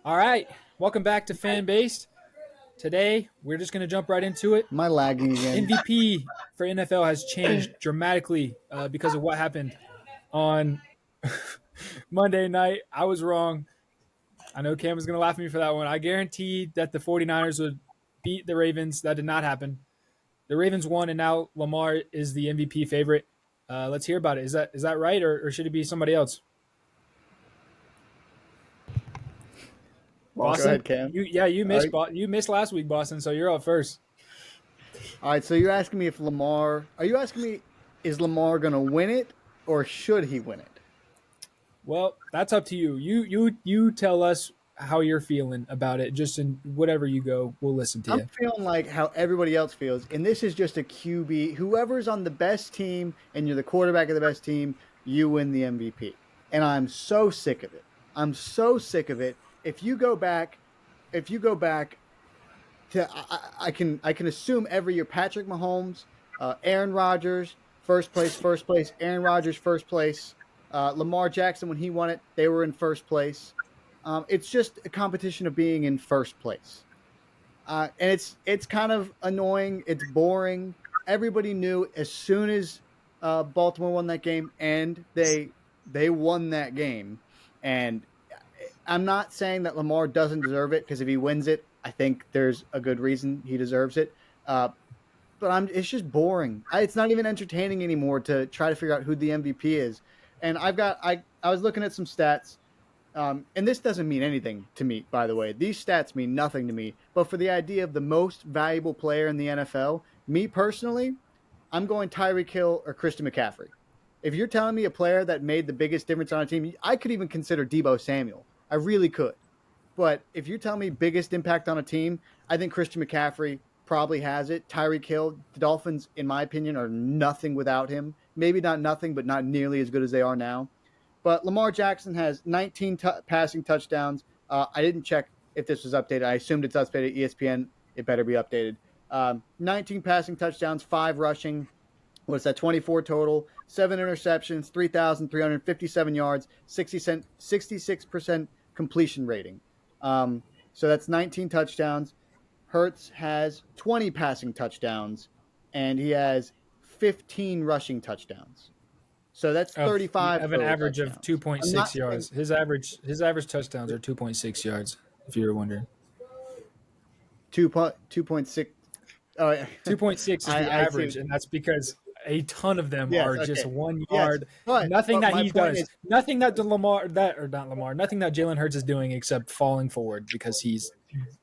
All right, welcome back to Fanbased. Today, we're just going to jump right into it. Am I lagging again? MVP for NFL has changed dramatically because of what happened on Monday night. I was wrong. I know Cam was going to laugh at me for that one. I guaranteed that the 49ers would beat the Ravens. That did not happen. The Ravens won, and now Lamar is the MVP favorite. Let's hear about it. Is that right, or should it be somebody else? Well, Boston, go ahead, Cam. you missed you missed last week, Boston. So you're up first. All right, so you're asking me if Lamar. Are you asking me is Lamar going to win it or should he win it? Well, that's up to you. You tell us how you're feeling about it. Just in whatever you go, we'll listen to I'm you. feeling like how everybody else feels, and this is just a QB. Whoever's on the best team and you're the quarterback of the best team, you win the MVP. And I'm so sick of it. I'm so sick of it. If you go back to I can assume every year Patrick Mahomes, Aaron Rodgers, first place, Aaron Rodgers, first place. Lamar Jackson, when he won it, they were in first place. It's just a competition of being in first place. And it's kind of annoying. It's boring. Everybody knew as soon as Baltimore won that game, and they won that game. And I'm not saying that Lamar doesn't deserve it, because if he wins it, I think there's a good reason he deserves it. But it's just boring. It's not even entertaining anymore to try to figure out who the MVP is. And I was looking at some stats. And this doesn't mean anything to me, by the way. These stats mean nothing to me. But for the idea of the most valuable player in the NFL, me personally, I'm going Tyreek Hill or Christian McCaffrey. If you're telling me a player that made the biggest difference on a team, I could even consider Deebo Samuel. I really could. But if you're telling me biggest impact on a team, I think Christian McCaffrey probably has it. Tyreek Hill, the Dolphins, in my opinion, are nothing without him. Maybe not nothing, but not nearly as good as they are now. But Lamar Jackson has 19 passing touchdowns. I didn't check if this was updated. I assumed it's updated. ESPN, it better be updated. 19 passing touchdowns, 5 rushing. What's that? 24 total, 7 interceptions, 3,357 yards, 66% completion rating. So that's 19 touchdowns. Hurts has 20 passing touchdowns, and he has 15 rushing touchdowns. So that's 35. Of an average touchdowns. of 2.6 yards. His average touchdowns are 2.6 yards. If you were wondering, 2.6. 2.6 is the average, and that's because a ton of them are just 1 yard. Yes, nothing that he does, nothing that nothing that Jalen Hurts is doing except falling forward because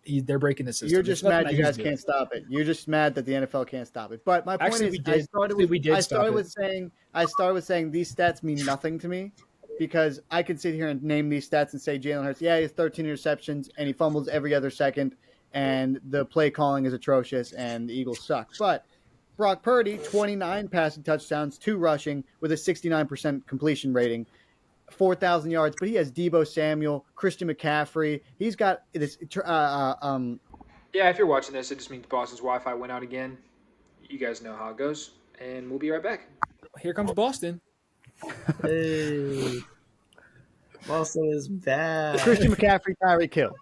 they're breaking the system. You're just mad you guys can't stop it. You're just mad that the NFL can't stop it. But my point is, I started with saying these stats mean nothing to me, because I could sit here and name these stats and say Jalen Hurts, he has 13 interceptions and he fumbles every other second, and the play calling is atrocious and the Eagles suck. But Brock Purdy, 29 passing touchdowns, 2 rushing with a 69% completion rating, 4,000 yards. But he has Deebo Samuel, Christian McCaffrey. He's got this. Yeah, if you're watching this, it just means Boston's Wi-Fi went out again. You guys know how it goes, and we'll be right back. Here comes Boston. Hey, Boston is bad. Christian McCaffrey, Tyreek Hill.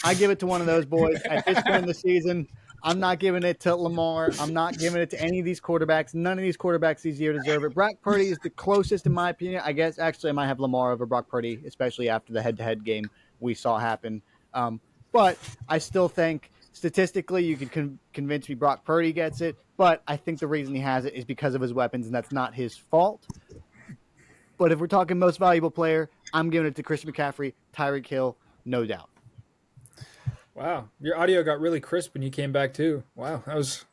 I give it to one of those boys at this point in the season. I'm not giving it to Lamar. I'm not giving it to any of these quarterbacks. None of these quarterbacks this year deserve it. Brock Purdy is the closest, in my opinion. I guess actually I might have Lamar over Brock Purdy, especially after the head-to-head game we saw happen. But I still think statistically you can convince me Brock Purdy gets it. But I think the reason he has it is because of his weapons, and that's not his fault. But if we're talking most valuable player, I'm giving it to Christian McCaffrey, Tyreek Hill, no doubt. Wow, your audio got really crisp when you came back too. Wow, that was.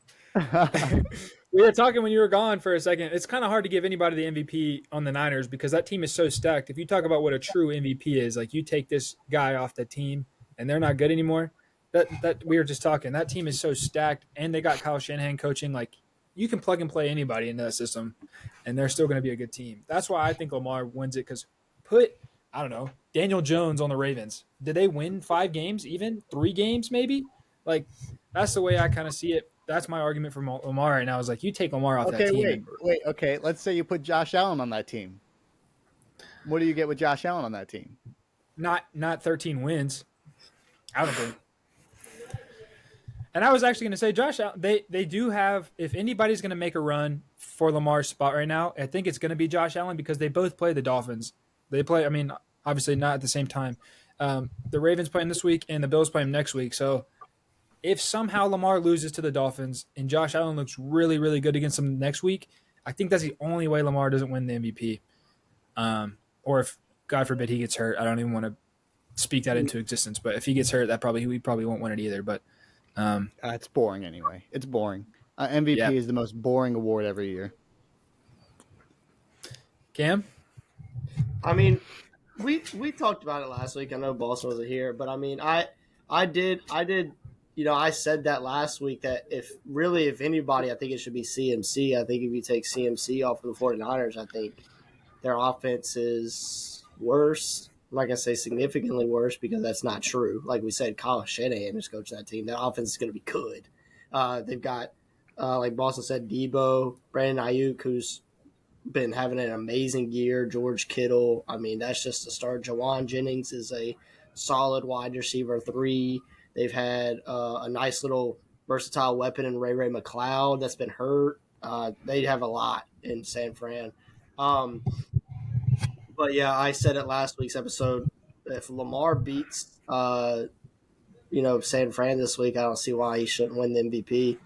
We were talking when you were gone for a second. It's kind of hard to give anybody the MVP on the Niners because that team is so stacked. If you talk about what a true MVP is, like you take this guy off the team and they're not good anymore. That we were just talking. That team is so stacked, and they got Kyle Shanahan coaching. Like you can plug and play anybody into that system, and they're still going to be a good team. That's why I think Lamar wins it, because I don't know, Daniel Jones on the Ravens. Did they win 5 games, even 3 games, maybe? Like, that's the way I kind of see it. That's my argument for Lamar right now. Is like, you take Lamar off that team. Okay. Let's say you put Josh Allen on that team. What do you get with Josh Allen on that team? Not 13 wins. I don't agree. And I was actually going to say, Josh Allen, they do have, if anybody's going to make a run for Lamar's spot right now, I think it's going to be Josh Allen because they both play the Dolphins. They play, I mean, obviously not at the same time. The Ravens playing this week and the Bills playing next week. So if somehow Lamar loses to the Dolphins and Josh Allen looks really, really good against them next week, I think that's the only way Lamar doesn't win the MVP. Or if, God forbid, he gets hurt. I don't even want to speak that into existence. But if he gets hurt, we probably won't win it either. But It's boring anyway. It's boring. MVP is the most boring award every year. Cam? I mean, we talked about it last week. I know Boston wasn't here, but I mean, I did. You know, I said that last week that if anybody, I think it should be CMC. I think if you take CMC off of the 49ers, I think their offense is worse. I'm not going to say significantly worse because that's not true. Like we said, Kyle Shanahan is coaching that team. Their offense is going to be good. They've got, like Boston said, Debo, Brandon Ayuk, who's been having an amazing year. George Kittle. I mean, that's just the start. Jawan Jennings is a solid wide receiver 3. They've had a nice little versatile weapon in Ray McLeod that's been hurt. They have a lot in San Fran. But yeah, I said it last week's episode. If Lamar beats, San Fran this week, I don't see why he shouldn't win the MVP.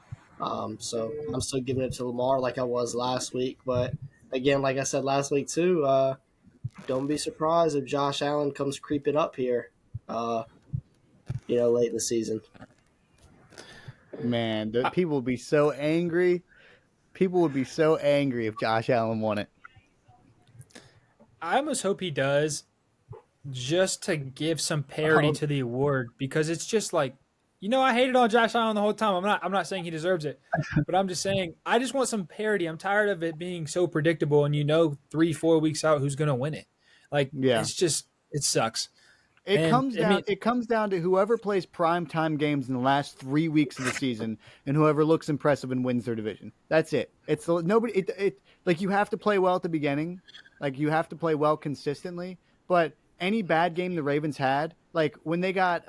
So I'm still giving it to Lamar like I was last week. But again, like I said last week too, don't be surprised if Josh Allen comes creeping up here, late in the season. Man, people would be so angry. People would be so angry if Josh Allen won it. I almost hope he does, just to give some parity to the award, because it's just like, I hated on Josh Allen the whole time. I'm not saying he deserves it, but I'm just saying I just want some parity. I'm tired of it being so predictable, and 3-4 weeks out who's going to win it. It's just, it sucks. It comes down to whoever plays primetime games in the last 3 weeks of the season, and whoever looks impressive and wins their division. That's it. It's nobody. Like, you have to play well at the beginning, like you have to play well consistently. But any bad game the Ravens had, like when they got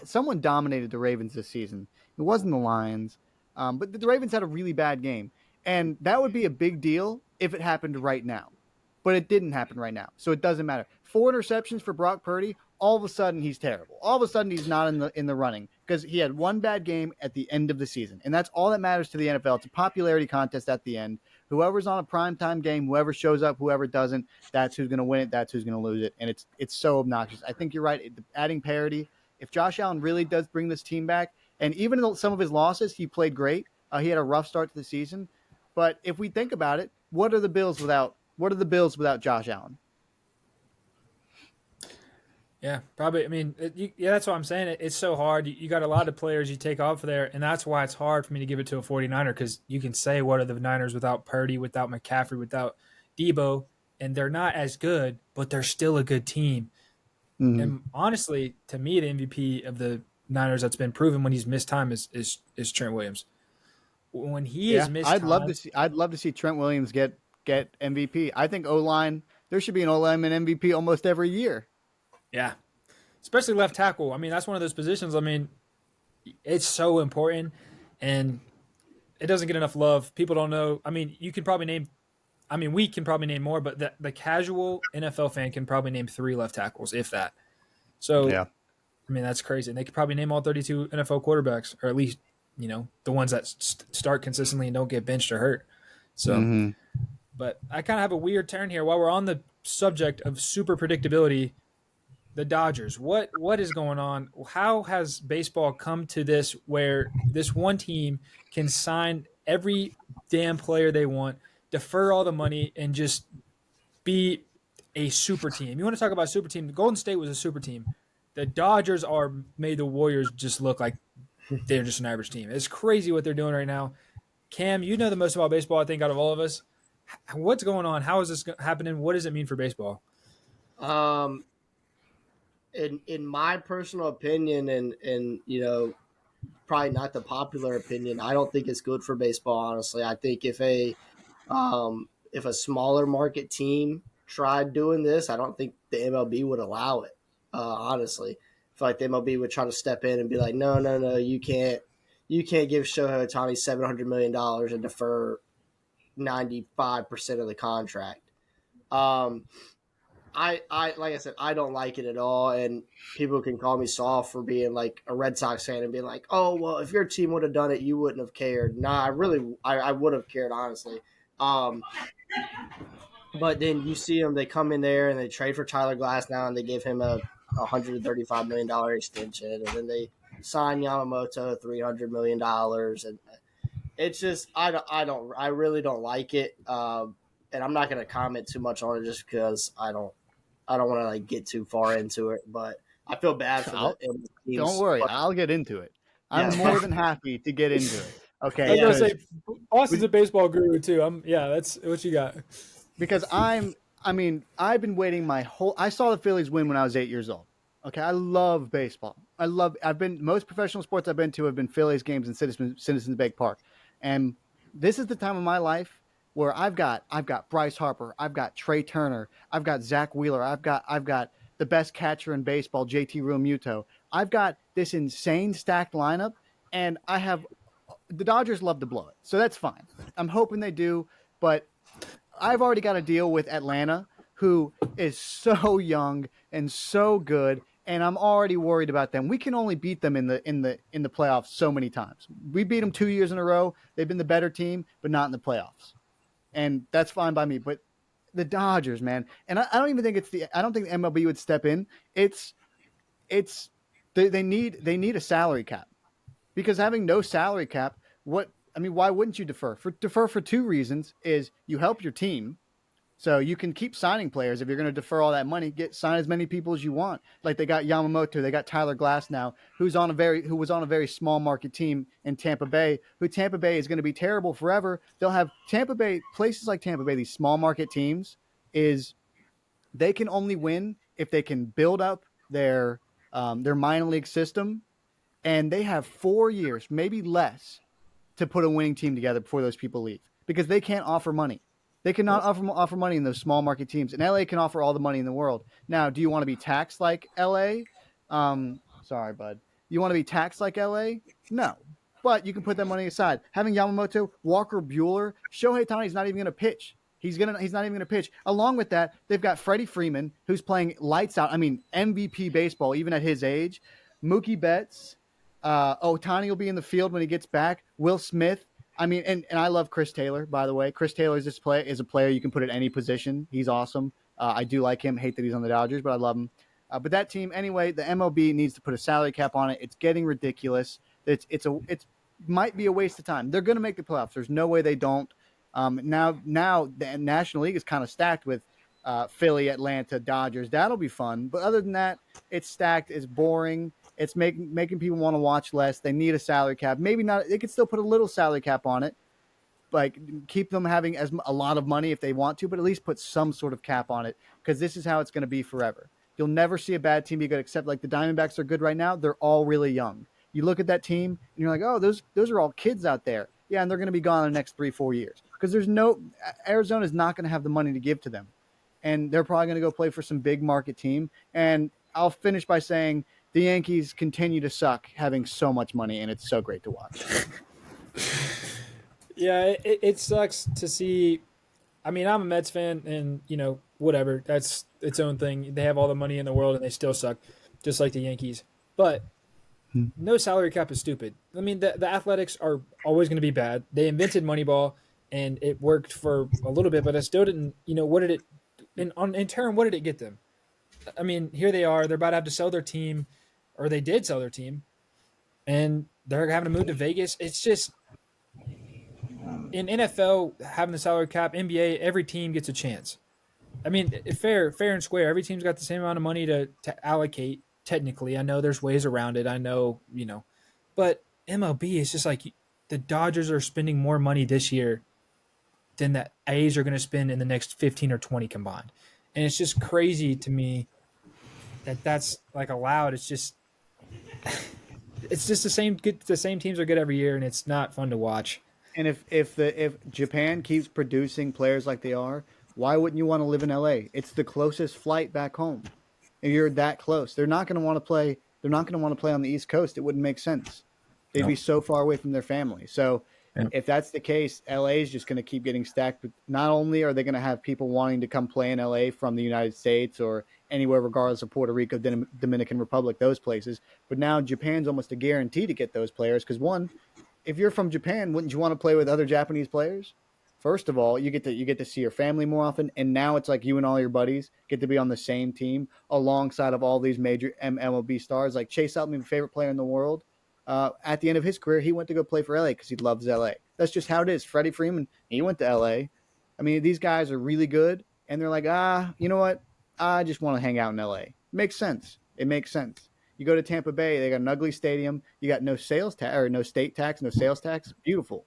someone dominated the Ravens this season. It wasn't the Lions, but the Ravens had a really bad game, and that would be a big deal if it happened right now. But it didn't happen right now, so it doesn't matter. 4 interceptions for Brock Purdy. All of a sudden, he's terrible. All of a sudden, he's not in the running because he had one bad game at the end of the season, and that's all that matters to the NFL. It's a popularity contest at the end. Whoever's on a primetime game, whoever shows up, whoever doesn't, that's who's going to win it. That's who's going to lose it, and it's so obnoxious. I think you're right. Adding parity. If Josh Allen really does bring this team back, and even in some of his losses, he played great. He had a rough start to the season, but if we think about it, what are the Bills without Josh Allen? Yeah, probably. I mean, that's what I'm saying. It's so hard. You got a lot of players you take off there, and that's why it's hard for me to give it to a 49er, because you can say, what are the Niners without Purdy, without McCaffrey, without Debo, and they're not as good, but they're still a good team. Mm-hmm. And honestly, to me, the MVP of the Niners that's been proven when he's missed time is Trent Williams. When he is missed I'd time, love to see Trent Williams get MVP. I think O-line, there should be an O-lineman MVP almost every year. Yeah, especially left tackle. I mean, that's one of those positions. I mean, it's so important, and it doesn't get enough love. People don't know. I mean, we can probably name more, but the casual NFL fan can probably name 3 left tackles, if that. So, yeah. I mean, that's crazy. And they could probably name all 32 NFL quarterbacks, or at least, the ones that start consistently and don't get benched or hurt. So, But I kind of have a weird turn here. While we're on the subject of super predictability, the Dodgers, what is going on? How has baseball come to this, where this one team can sign every damn player they want, defer all the money, and just be a super team? You want to talk about super team? The Golden State was a super team. The Dodgers made the Warriors just look like they're just an average team. It's crazy what they're doing right now. Cam, you know the most about baseball, I think, out of all of us. What's going on? How is this happening? What does it mean for baseball? In my personal opinion, and probably not the popular opinion, I don't think it's good for baseball. Honestly, I think if a smaller market team tried doing this, I don't think the MLB would allow it. Honestly, I feel like the MLB would try to step in and be like, no, no, no, you can't give Shohei Ohtani $700 million and defer 95% of the contract. Um, I like I said, I don't like it at all, and people can call me soft for being like a Red Sox fan and being like, oh well, if your team would have done it, you wouldn't have cared. Nah, I would have cared honestly. Um, but then you see them, they come in there and they trade for Tyler Glass now, and they give him a $135 million extension, and then they sign Yamamoto $300 million, and it's just I really don't like it, and I'm not going to comment too much on it just because I don't want to like get too far into it, but I feel bad for the teams. Don't worry, I'll get into it. I'm more than happy to get into it. Okay, I was gonna say Austin's a baseball guru too. That's what you got. Because I've been waiting I saw the Phillies win when I was 8 years old. Okay, I love baseball. Most professional sports I've been to have been Phillies games in Citizens Bank Park. And this is the time of my life where I've got Bryce Harper, I've got Trey Turner, I've got Zach Wheeler, I've got the best catcher in baseball, JT Realmuto. I've got this insane stacked lineup, and the Dodgers love to blow it, so that's fine. I'm hoping they do, but I've already got to deal with Atlanta, who is so young and so good, and I'm already worried about them. We can only beat them in the playoffs so many times. We beat them 2 years in a row. They've been the better team, but not in the playoffs. And that's fine by me. But the Dodgers, man, and I don't even think I don't think the MLB would step in. They need a salary cap, because having no salary cap, why wouldn't you defer? Defer for two reasons: is you help your team, so you can keep signing players. If you're going to defer all that money, sign as many people as you want. Like they got Yamamoto, they got Tyler Glass now, who was on a very small market team in Tampa Bay. Who Tampa Bay is going to be terrible forever. They'll have places like Tampa Bay, these small market teams, they can only win if they can build up their minor league system, and they have 4 years, maybe less, to put a winning team together before those people leave, because they can't offer money. They cannot offer money in those small market teams, and LA can offer all the money in the world. Now, do you want to be taxed like LA? Sorry, bud. You want to be taxed like LA? No, but you can put that money aside. Having Yamamoto, Walker Buehler, Shohei Ohtani's not even going to pitch. He's not even going to pitch. Along with that, they've got Freddie Freeman, who's playing lights out. I mean, MVP baseball, even at his age. Mookie Betts, Ohtani will be in the field when he gets back. Will Smith. I mean, and I love Chris Taylor, by the way. Chris Taylor is a player you can put at any position. He's awesome. I do like him. Hate that he's on the Dodgers, but I love him. But that team, anyway, the MLB needs to put a salary cap on it. It's getting ridiculous. It might be a waste of time. They're going to make the playoffs. There's no way they don't. Now the National League is kind of stacked with Philly, Atlanta, Dodgers. That'll be fun. But other than that, it's stacked. It's boring. It's making people want to watch less. They need a salary cap. Maybe not. They could still put a little salary cap on it, like keep them having a lot of money if they want to, but at least put some sort of cap on it, because this is how it's going to be forever. You'll never see a bad team be good, except like the Diamondbacks are good right now. They're all really young. You look at that team and you're like, oh, those are all kids out there. Yeah, and they're going to be gone in the next 3-4 years, because Arizona's not going to have the money to give to them, and they're probably going to go play for some big market team. And I'll finish by saying, the Yankees continue to suck, having so much money, and it's so great to watch. Yeah, it sucks to see. I mean, I'm a Mets fan, and whatever. That's its own thing. They have all the money in the world, and they still suck, just like the Yankees. But no salary cap is stupid. I mean, the Athletics are always going to be bad. They invented Moneyball, and it worked for a little bit, but it still didn't. What did it? In turn, what did it get them? I mean, here they are. They're about to have to sell their team. Or they did sell their team, and they're having to move to Vegas. It's just, in NFL, having the salary cap, NBA, every team gets a chance. I mean, fair and square. Every team's got the same amount of money to allocate, technically. I know there's ways around it. I know, But MLB is just like, the Dodgers are spending more money this year than the A's are going to spend in the next 15 or 20 combined. And it's just crazy to me that's like allowed. It's just the same. The same teams are good every year, and it's not fun to watch. And if Japan keeps producing players like they are, Why wouldn't you want to live in LA? It's the closest flight back home. If you're that close, they're not going to want to play. They're not going to want to play on the East Coast. It wouldn't make sense. They'd No. be so far away from their family. So Yeah. if that's the case, LA is just going to keep getting stacked. With, not only are they going to have people wanting to come play in LA from the United States or anywhere, regardless of Puerto Rico, Dominican Republic, those places, but now Japan's almost a guarantee to get those players. Because one, if you're from Japan, wouldn't you want to play with other Japanese players? First of all, you get to see your family more often, and now it's like you and all your buddies get to be on the same team alongside of all these major MLB stars. Like Chase Utley, my favorite player in the world. At the end of his career, he went to go play for LA because he loves LA. That's just how it is. Freddie Freeman, he went to LA. I mean, these guys are really good, and they're like, you know what? I just want to hang out in LA. Makes sense. It makes sense. You go to Tampa Bay, they got an ugly stadium. You got no sales tax or no state tax, no sales tax. Beautiful.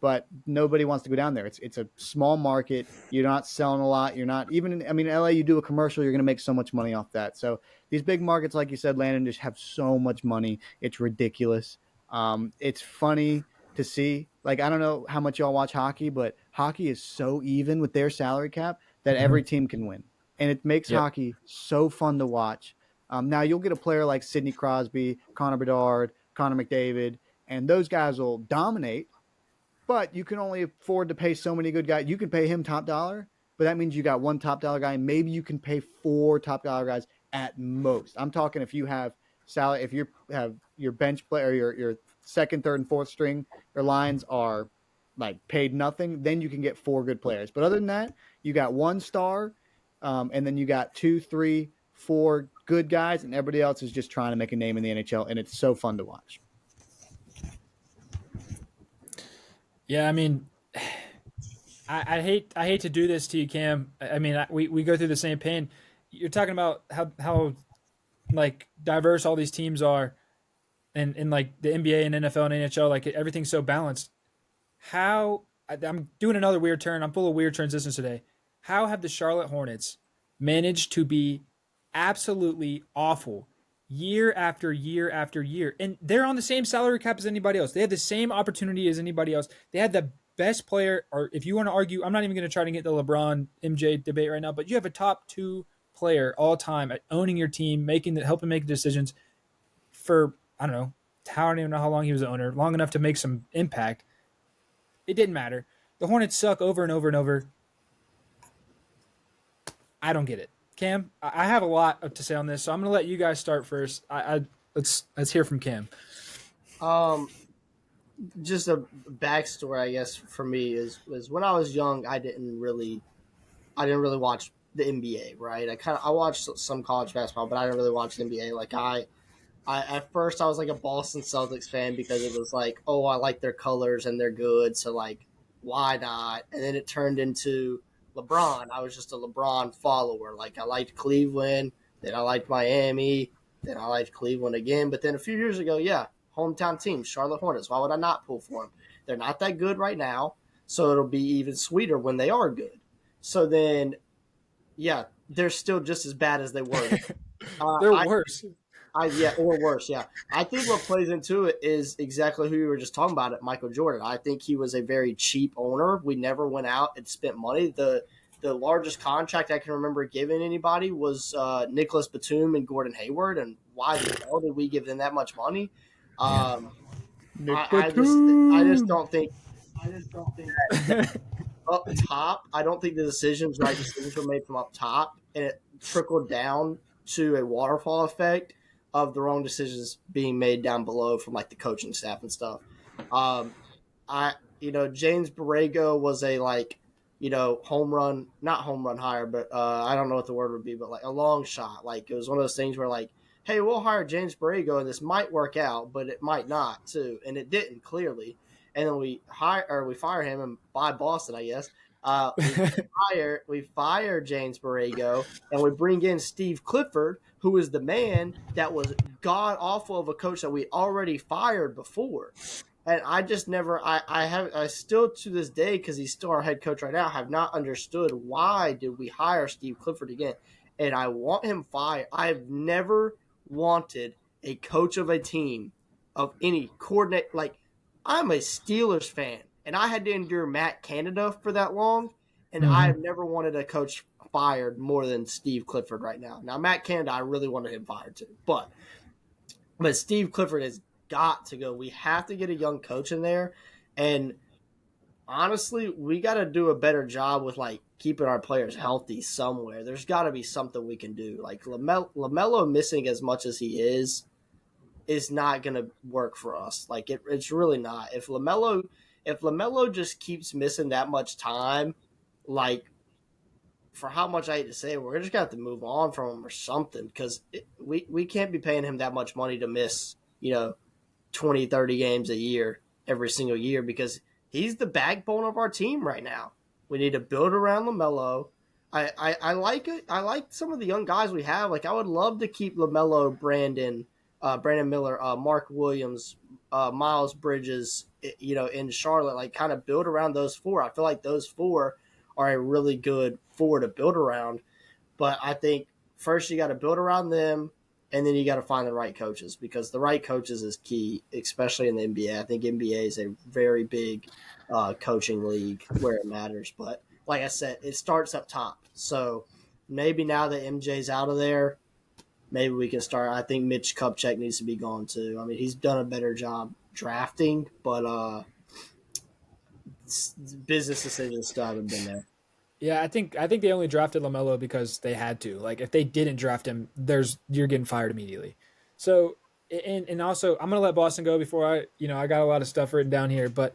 But nobody wants to go down there. It's a small market. You're not selling a lot. You're not even in, I mean, in LA, you do a commercial, you're going to make so much money off that. So these big markets, like you said, Landon, just have so much money. It's ridiculous. It's funny to see. Like, I don't know how much y'all watch hockey, but hockey is so even with their salary cap that every team can win. And it makes hockey so fun to watch. Now you'll get a player like Sidney Crosby, Connor Bedard, Connor McDavid, and those guys will dominate. But you can only afford to pay so many good guys. You can pay him top dollar, but that means you got one top dollar guy. Maybe you can pay 4 top dollar guys at most. I'm talking if you have salary, if you have your bench player, your second, third, and fourth string, your lines are like paid nothing. Then you can get 4 good players. But other than that, you got 1 star, and then you got 2, 3, 4 good guys, and everybody else is just trying to make a name in the NHL, and it's so fun to watch. Yeah, I mean, I hate to do this to you, Cam. I mean, we go through the same pain. You're talking about how like diverse all these teams are, and in like the NBA and NFL and NHL, like everything's so balanced. I'm doing another weird turn. I'm full of weird transitions today. How have the Charlotte Hornets managed to be absolutely awful year after year after year? And they're on the same salary cap as anybody else. They had the same opportunity as anybody else. They had the best player, or if you want to argue, I'm not even going to try to get the LeBron MJ debate right now, but you have a top 2 player all time at owning your team, helping make decisions for, I don't know, I don't even know how long he was the owner, long enough to make some impact. It didn't matter. The Hornets suck over and over and over. I don't get it. Cam, I have a lot to say on this, so I'm going to let you guys start first. Let's hear from Cam. Just a backstory, I guess, for me was when I was young, I didn't really watch the NBA, right? I watched some college basketball, but I didn't really watch the NBA. Like I at first I was like a Boston Celtics fan because it was like, oh, I like their colors and they're good, so like why not? And then it turned into LeBron. I was just a LeBron follower. Like I liked Cleveland, then I liked Miami, then I liked Cleveland again. But then a few years ago, hometown team, Charlotte Hornets. Why would I not pull for them? They're not that good right now, so it'll be even sweeter when they are good. So then, they're still just as bad as they were. They're worse. Or worse, yeah. I think what plays into it is exactly who you were just talking about, Michael Jordan. I think he was a very cheap owner. We never went out and spent money. The largest contract I can remember giving anybody was Nicholas Batum and Gordon Hayward, and why the hell did we give them that much money? I just don't think that up top. I don't think the right decisions were made from up top, and it trickled down to a waterfall effect of the wrong decisions being made down below from like the coaching staff and stuff. James Borrego was a not home run hire, but I don't know what the word would be, but like a long shot. Like it was one of those things where like, hey, we'll hire James Borrego and this might work out, but it might not too, and it didn't clearly. And then we fire him and buy Boston, I guess. We fire James Borrego and we bring in Steve Clifford, who is the man that was god awful of a coach that we already fired before. And I just never, I still to this day, because he's still our head coach right now, have not understood why did we hire Steve Clifford again. And I want him fired. I've never wanted a coach of a team of any coordinate. Like, I'm a Steelers fan, and I had to endure Matt Canada for that long, And I have never wanted a coach fired more than Steve Clifford right now. Now, Matt Canada, I really wanted him fired too. But Steve Clifford has got to go. We have to get a young coach in there. And honestly, we got to do a better job with like keeping our players healthy somewhere. There's got to be something we can do. Like LaMelo missing as much as he is not going to work for us. Like it's really not. If LaMelo just keeps missing that much time, like for how much I hate to say it, we're just going to have to move on from him or something, because we can't be paying him that much money to miss, 20, 30 games a year every single year, because he's the backbone of our team right now. We need to build around LaMelo. I like it. I like some of the young guys we have. Like I would love to keep LaMelo, Brandon Miller, Mark Williams, Miles Bridges, in Charlotte. Like kind of build around those four. I feel like those four are a really good four to build around. But I think first you got to build around them, and then you got to find the right coaches, because the right coaches is key, especially in the NBA. I think NBA is a very big coaching league where it matters. But like I said, it starts up top. So maybe now that MJ's out of there, maybe we can start. I think Mitch Kupchak needs to be gone too. I mean, he's done a better job drafting, but business decisions still haven't been there. Yeah, I think they only drafted LaMelo because they had to. Like, if they didn't draft him, you're getting fired immediately. So, and also, I'm gonna let Boston go before I got a lot of stuff written down here, but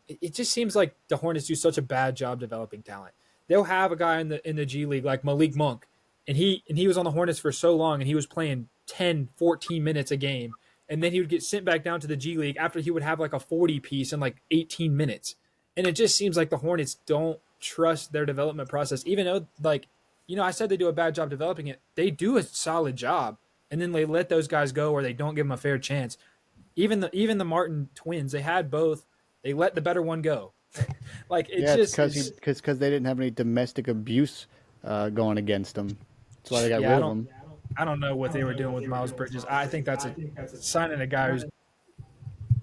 it just seems like the Hornets do such a bad job developing talent. They'll have a guy in the G League like Malik Monk, and he was on the Hornets for so long, and he was playing 10, 14 minutes a game, and then he would get sent back down to the G League after he would have like a 40 piece in like 18 minutes, and it just seems like the Hornets don't trust their development process, even though, like, I said they do a bad job developing it. They do a solid job, and then they let those guys go, or they don't give them a fair chance. Even the Martin twins, they had both. They let the better one go. Like it's because they didn't have any domestic abuse going against them. That's why they got rid of them. I don't know what they were doing with Miles Bridges. I think that's signing a guy who's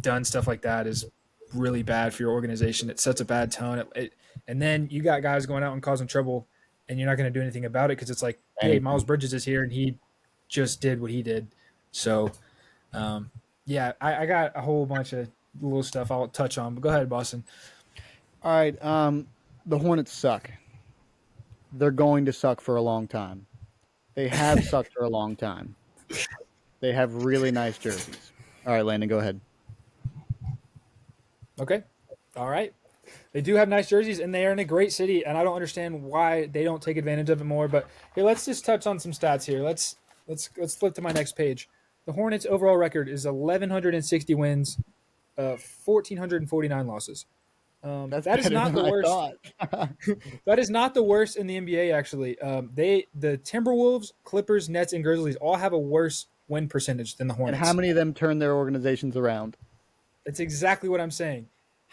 done stuff like that is really bad for your organization. It sets a bad tone. And then you got guys going out and causing trouble, and you're not going to do anything about it because it's like, hey, Miles Bridges is here, and he just did what he did. So, I got a whole bunch of little stuff I'll touch on. But go ahead, Boston. All right. The Hornets suck. They're going to suck for a long time. They have sucked for a long time. They have really nice jerseys. All right, Landon, go ahead. Okay. All right. They do have nice jerseys, and they are in a great city, and I don't understand why they don't take advantage of it more. But here, let's just touch on some stats here. Let's flip to my next page. The Hornets' overall record is 1,160 wins, 1,449 losses. That is not the worst. That is not the worst in the NBA, actually. The Timberwolves, Clippers, Nets, and Grizzlies all have a worse win percentage than the Hornets. And how many of them turn their organizations around? That's exactly what I'm saying.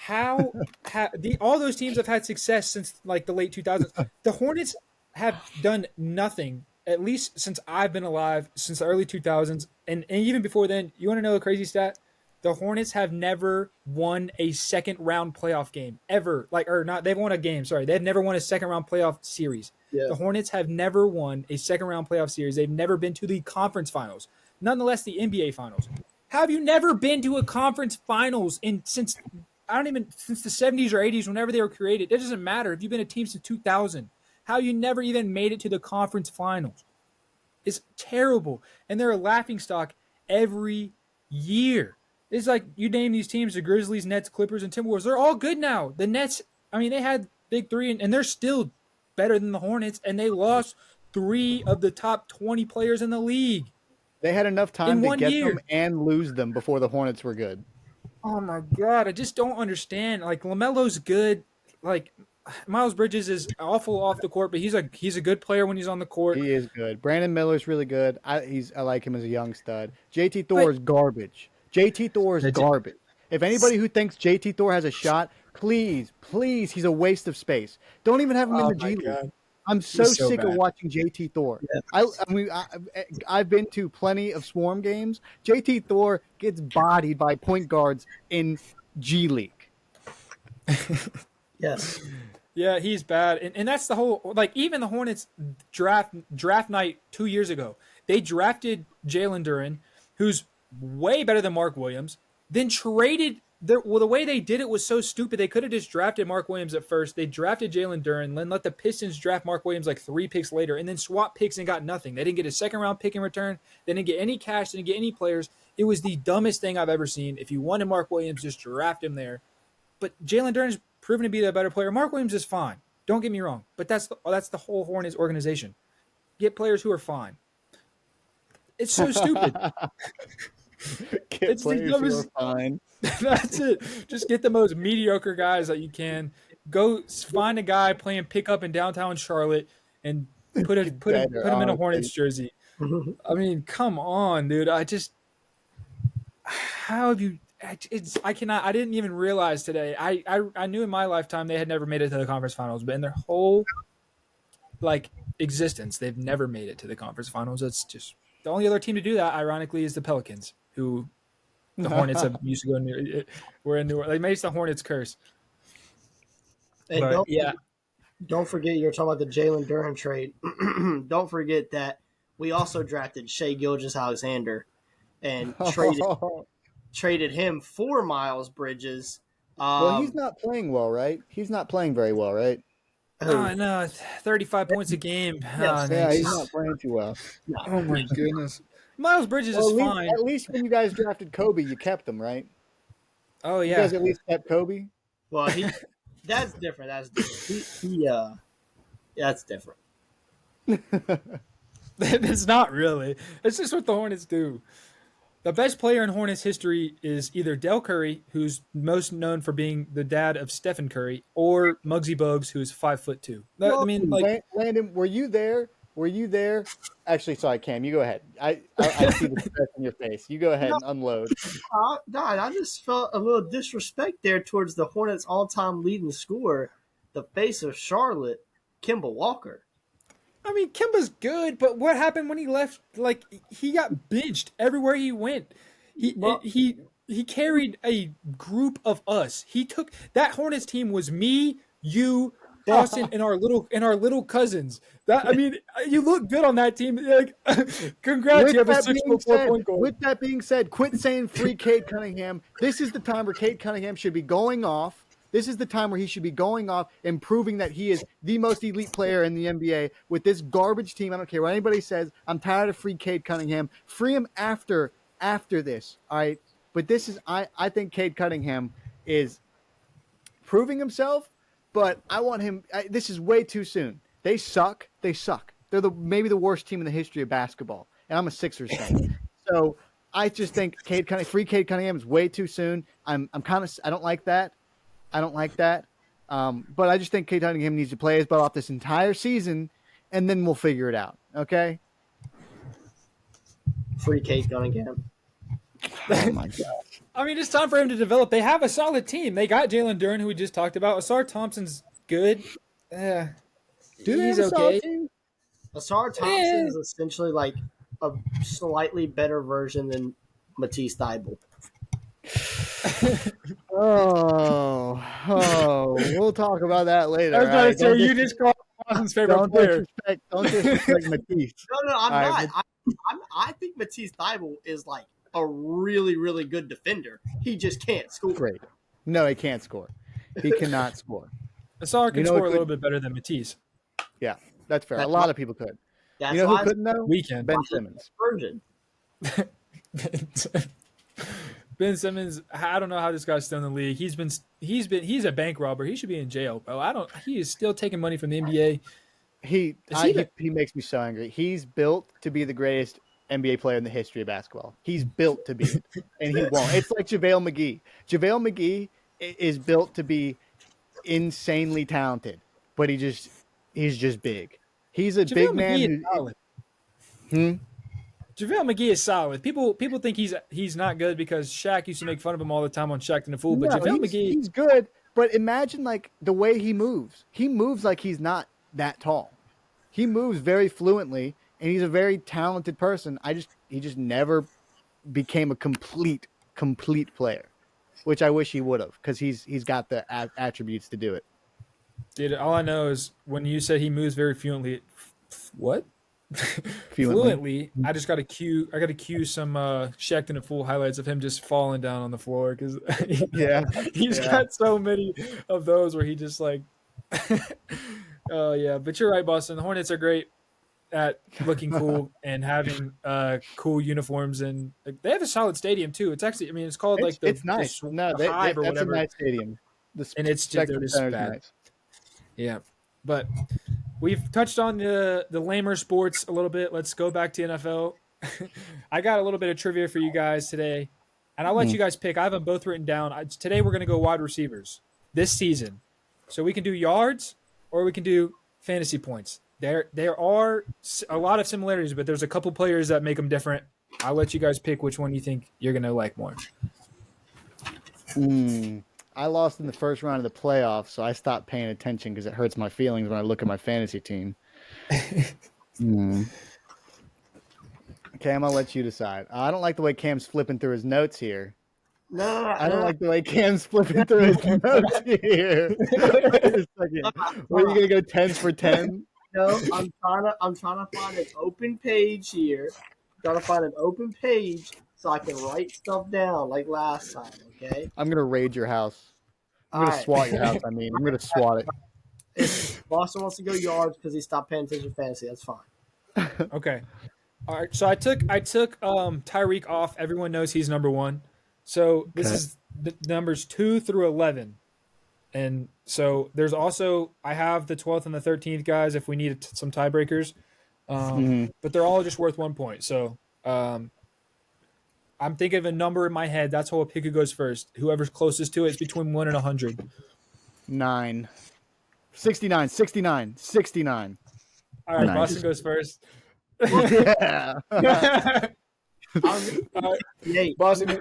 All those teams have had success since like the late 2000s. The Hornets have done nothing, at least since I've been alive, since the early 2000s, and even before then. You want to know a crazy stat? The Hornets have never won a second round playoff game ever. They've won a game. Sorry, they've never won a second round playoff series. Yeah. The Hornets have never won a second round playoff series. They've never been to the conference finals. Nonetheless, the NBA finals. How have you never been to a conference finals since the 70s or 80s, whenever they were created? It doesn't matter if you've been a team since 2000. How you never even made it to the conference finals? It's terrible, and they're a laughingstock every year. It's like you name these teams: the Grizzlies, Nets, Clippers, and Timberwolves. They're all good now. The Nets, they had big three, and they're still better than the Hornets, and they lost 3 of the top 20 players in the league. They had enough time to get them and lose them before the Hornets were good. Oh my God, I just don't understand. Like, LaMelo's good. Like, Miles Bridges is awful off the court, but he's a good player when he's on the court. He is good. Brandon Miller's really good. I like him as a young stud. JT Thor is garbage. JT Thor is garbage. If anybody who thinks JT Thor has a shot, please, he's a waste of space. Don't even have him in the G League. I'm so sick of watching JT Thor. Yeah. I've been to plenty of Swarm games. JT Thor gets bodied by point guards in G League. Yes. Yeah, he's bad, and that's the whole like even the Hornets draft night 2 years ago, they drafted Jalen Duren, who's way better than Mark Williams. Then traded the way they did it was so stupid. They could have just drafted Mark Williams at first. They drafted Jalen Duren, then let the Pistons draft Mark Williams like 3 picks later, and then swap picks and got nothing. They didn't get a second round pick in return. They didn't get any cash. They didn't get any players. It was the dumbest thing I've ever seen. If you wanted Mark Williams, just draft him there. But Jalen Duren's proven to be the better player. Mark Williams is fine. Don't get me wrong. But that's the whole Hornets organization. Get players who are fine. It's so stupid. Get It's the players dumbest. who are fine. That's it. Just get the most mediocre guys that you can. Go find a guy playing pickup in downtown Charlotte and put him in a Hornets jersey. I mean, come on, dude. How have you? I cannot. I didn't even realize today. I knew in my lifetime they had never made it to the conference finals, but in their whole like existence, they've never made it to the conference finals. It's just the only other team to do that, ironically, is the Pelicans, who the Hornets have used to go near. We're in New Orleans. Like, maybe it's the Hornets curse. And But, don't forget you were talking about the Jalen Duren trade. Don't forget that we also drafted Shea Gilgeous-Alexander and traded him for Miles Bridges. Well, he's not playing well, right? He's not playing very well, right? Oh, no, 35 points a game. Yes. Yeah, he's not playing too well. Oh, my goodness. Miles Bridges Well, is fine. at least when you guys drafted Kobe, you kept him, right? Oh, You yeah. guys at least kept Kobe? Well, that's different. That's different. That's different. It's not really. It's just what the Hornets do. The best player in Hornets history is either Del Curry, who's most known for being the dad of Stephen Curry, or Muggsy Bogues, who's 5'2". I mean, like, Landon, were you there? Were you there? Actually, sorry, Cam, you go ahead. I see the stress in your face. You go ahead and unload. I just felt a little disrespect there towards the Hornets' all-time leading scorer, the face of Charlotte, Kemba Walker. I mean, Kimba's good, but what happened when he left? Like, he got benched everywhere he went. He carried a group of us. He took that Hornets team was me, you, Boston, and our little cousins. That, I mean, you look good on that team. Like, congrats, you have a 6.4 point goal. With that being said, quit saying free Cade Cunningham. This is the time where Cade Cunningham should be going off. This is the time where he should be going off and proving that he is the most elite player in the NBA with this garbage team. I don't care what anybody says. I'm tired of free Cade Cunningham. Free him after this, all right? But this is I think Cade Cunningham is proving himself, but I want him this is way too soon. They suck. They're maybe the worst team in the history of basketball, and I'm a Sixers fan. So I just think free Cade Cunningham is way too soon. I don't like that. But I just think Cade Cunningham needs to play his butt off this entire season, and then we'll figure it out. Okay? Free Cade Cunningham. Oh my god! I mean, it's time for him to develop. They have a solid team. They got Jalen Duren, who we just talked about. Asar Thompson's good. Do they he's have a solid okay. team? Asar Thompson is essentially like a slightly better version than Matisse Thybulle. We'll talk about that later. I was going to say, Don't you just called Boston's favorite player. Don't disrespect Matisse. No, I'm All not. I think Matisse Thybulle is like a really, really good defender. He just can't score. Great. No, he can't score. He cannot score. Asar can score a little bit better than Matisse. Yeah, that's fair. That's a lot of people could. That's You know why who couldn't though? We can. Ben Simmons. Virgin. Ben Simmons, I don't know how this guy's still in the league. He's a bank robber. He should be in jail, bro. He is still taking money from the NBA. He makes me so angry. He's built to be the greatest NBA player in the history of basketball. He's built to be it, and he won't. It's like JaVale McGee. JaVale McGee is built to be insanely talented, but he's just big. He's a big man. JaVale McGee is solid. People think he's not good because Shaq used to make fun of him all the time on Shaq and the Fool. But JaVale McGee, he's good. But imagine like the way he moves. He moves like he's not that tall. He moves very fluently, and he's a very talented person. He just never became a complete player, which I wish he would have because he's got the attributes to do it. Dude, all I know is when you said he moves very fluently, what? Fluently. Fluently. I just got to cue. I got to cue some Shaq and the Fool highlights of him just falling down on the floor because Yeah. he's Yeah. got so many of those where he just like. Oh yeah, but you're right, Boston. The Hornets are great at looking cool and having cool uniforms, and they have a solid stadium too. It's actually, I mean, it's called like It's nice. No, the Hive or that's a whatever, nice stadium. The and it's just they're Spectrum just Center is bad. nice. Yeah, but we've touched on the lamer sports a little bit. Let's go back to NFL. I got a little bit of trivia for you guys today, and I'll let you guys pick. I have them both written down. Today we're going to go wide receivers this season, so we can do yards or we can do fantasy points. There are a lot of similarities, but there's a couple players that make them different. I'll let you guys pick which one you think you're going to like more. I lost in the first round of the playoffs, so I stopped paying attention because it hurts my feelings when I look at my fantasy team. Okay, I'm gonna let you decide. I don't like the way Cam's flipping through his notes here. I don't like the way Cam's flipping through his notes here. Wait a second. Were you gonna go 10s for 10? No, I'm trying to find an open page here. Trying to find an open page so I can write stuff down like last time. Okay. I'm gonna raid your house. I'm gonna Alright. swat your house. I mean, I'm gonna swat it. If Boston wants to go yards because he stopped paying attention to fantasy, that's fine. Okay. All right. So I took Tyreek off. Everyone knows he's number one. So this is the numbers 2 through 11. And so there's also I have the 12th and the 13th guys if we need some tiebreakers, but they're all just worth 1 point. So I'm thinking of a number in my head. That's how a pick who goes first. Whoever's closest to it is between 1 and 100. 9. 69, 69, 69. All right, Nice. Boston goes first. Yeah. Boston.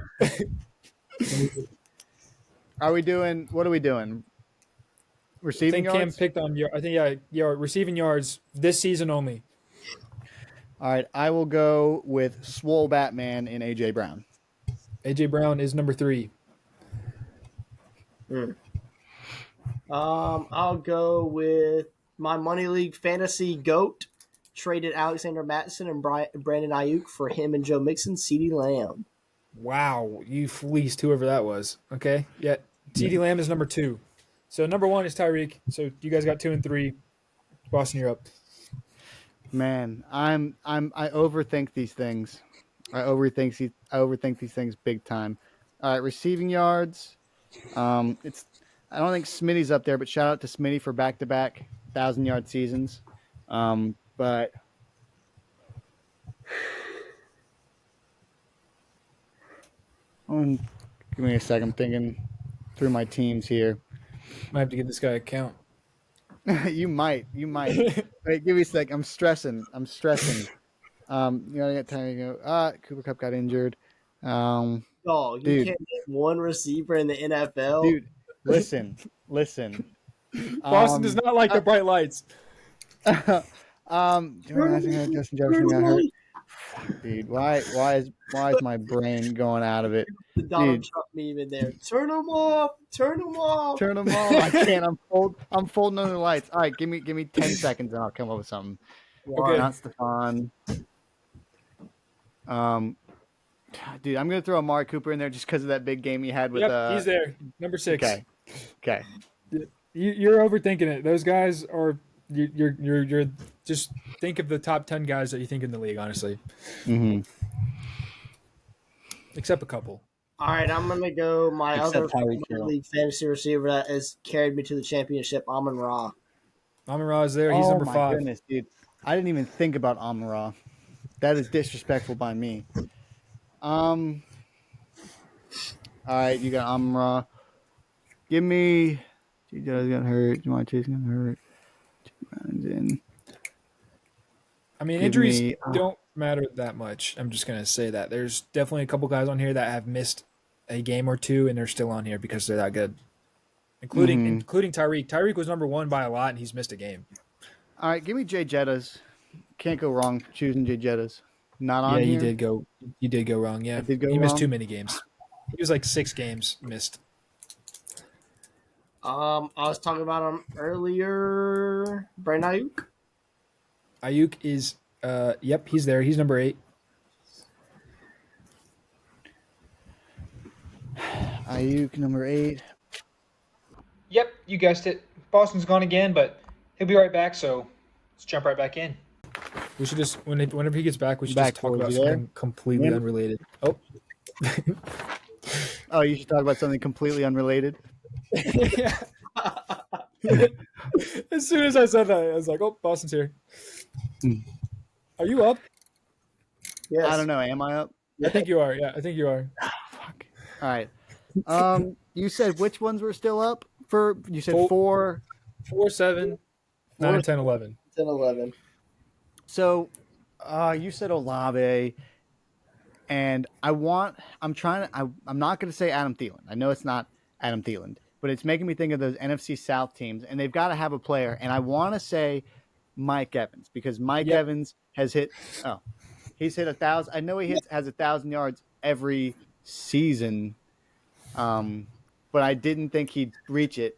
Are we doing? What are we doing? I Receiving think Cam yards. picked on. I think yeah, receiving yards this season only. All right, I will go with Swole Batman and AJ Brown. AJ Brown is number 3. I'll go with my money league fantasy goat. Traded Alexander Mattison and Brandon Ayuk for him and Joe Mixon, CeeDee Lamb. Wow, you fleeced whoever that was. Okay, yeah, CeeDee Lamb is number 2. So number 1 is Tyreek. So you guys got 2 and 3. Boston, you're up. Man, I overthink these things. I overthink these things big time. All right, receiving yards. I don't think Smitty's up there, but shout out to Smitty for back-to-back 1,000-yard seasons. But give me a second. I'm thinking through my teams here. Might have to give this guy a count. You might. Wait, give me a sec. I'm stressing. You know, I got time to go. Cooper Kupp got injured. Oh, you Dude. can't get one receiver in the NFL. Dude, listen. Boston does not like the bright lights. Justin Jefferson got hurt. Dude, why is my brain going out of it? The Donald Trump meme in there. Turn them off. I can't. I'm folding under the lights. All right, give me 10 seconds and I'll come up with something. Okay. Not Stephon. Dude, I'm gonna throw Amari Cooper in there just because of that big game he had with. Yep, he's there. Number 6. Okay. You're overthinking it. Those guys are. You're just think of the top 10 guys that you think in the league, honestly. Mm-hmm. Except a couple. All right, I'm going to go my Except other Tyreek Hill. league fantasy receiver that has carried me to the championship, Amon-Ra. Amon-Ra is there. He's number 5. Oh, my goodness, dude. I didn't even think about Amon-Ra. That is disrespectful by me. All right, you got Amon-Ra. Give me... J.J.'s got hurt. Jamar Chase got hurt. In. I mean, injuries don't matter that much. I'm just going to say that. There's definitely a couple guys on here that have missed a game or two, and they're still on here because they're that good, including Tyreek. Tyreek was number 1 by a lot, and he's missed a game. All right, give me Jay Jettas. Can't go wrong choosing Jay Jettas. Not on here. Yeah, you did go wrong. Yeah, I did go he missed wrong? too many games. He was like 6 games missed. I was talking about him earlier. Brandon Ayuk. Ayuk is, yep, he's there. He's number 8. Ayuk number 8. Yep, you guessed it. Boston's gone again, but he'll be right back. So let's jump right back in. We should just whenever he gets back, we should Back just talk about towards you there. something completely Yeah. unrelated. Oh, Oh, you should talk about something completely unrelated. yeah. As soon as I said that, I was like, "Oh, Boston's here." Are you up? Yes. I don't know. Am I up? I think you are. Yeah, I think you are. Fuck. All right. You said which ones were still up? You said Four. 4. 4, 7, 9, 10, 11. 10, 11. So, you said Olave, and I'm not going to say Adam Thielen. I know it's not Adam Thielen, but it's making me think of those NFC South teams, and they've got to have a player. And I want to say Mike Evans, because Mike Evans has hit. Oh, he's hit 1,000. I know he has 1,000 yards every season, but I didn't think he'd reach it.